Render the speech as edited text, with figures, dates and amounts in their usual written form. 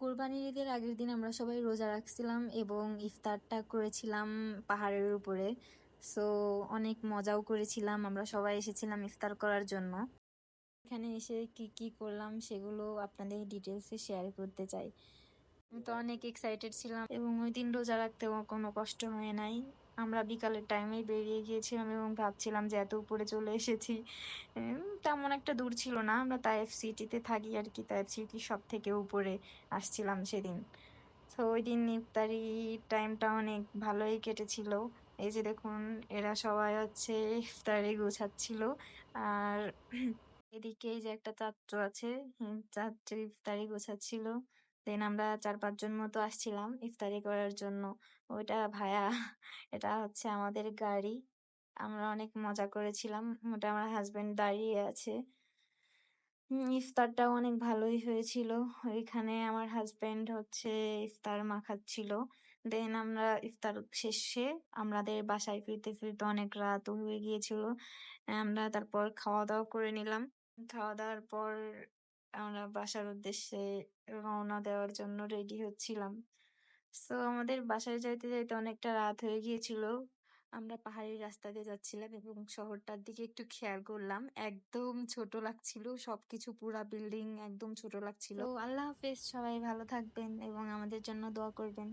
কোরবানির ঈদের আগের দিন আমরা সবাই রোজা রাখছিলাম এবং ইফতারটা করেছিলাম পাহাড়ের উপরে। সো অনেক মজাও করেছিলাম, আমরা সবাই এসেছিলাম ইফতার করার জন্য। এখানে এসে কি কি করলাম সেগুলো আপনাদের ডিটেলসে শেয়ার করতে চাই। আমি তো অনেক এক্সাইটেড ছিলাম এবং ওই দিন রোজা রাখতেও কোনো কষ্ট হয় নাই। আমরা বিকালের টাইমেই বেরিয়ে গিয়েছিলাম এবং ভাবছিলাম যে এত উপরে চলে এসেছি। তেমন একটা দূর ছিল না, আমরা তাইফ সিটিতে থাকি আর কি, তাইফ সিটি সব থেকে উপরে আসছিলাম সেদিন। তো ওই দিন ইফতারি টাইমটা অনেক ভালোই কেটেছিল। এই যে দেখুন, এরা সবাই হচ্ছে ইফতারি গোছাচ্ছিল। আর এদিকে এই যে একটা চাচ্চু আছে, চাচ্চু ইফতারি গোছাচ্ছিল। দেন আমরা 4-5 জন মতো আসছিলাম ইফতারি করার জন্য। ওইটা ভায়া, এটা হচ্ছে আমাদের গাড়ি। আমরা অনেক মজা করেছিলাম। ওটা আমার হাজবেন্ড দাঁড়িয়ে আছে। ইফতারটাও অনেক ভালোই হয়েছিল। ওইখানে আমার হাজবেন্ড হচ্ছে ইফতার মাখাচ্ছিল। দেন আমরা ইফতার শেষে আমাদের বাসায় ফিরতে ফিরতে অনেক রাত হয়ে গিয়েছিল। আমরা তারপর খাওয়া দাওয়া করে নিলাম। খাওয়া দাওয়ার পর আমরা বাসার উদ্দেশ্যে রওনা দেওয়ার জন্য রেডি হচ্ছিলাম। সো আমাদের বাসায় যাইতে যাইতে অনেকটা রাত হয়ে গিয়েছিল। আমরা পাহাড়ি রাস্তা দিয়ে যাচ্ছিলাম এবং শহরটার দিকে একটু খেয়াল করলাম, একদম ছোট লাগছিল, সবকিছু পুরা বিল্ডিং একদম ছোট লাগছিল। তো আল্লাহ হাফেজ, সবাই ভালো থাকবেন এবং আমাদের জন্য দোয়া করবেন।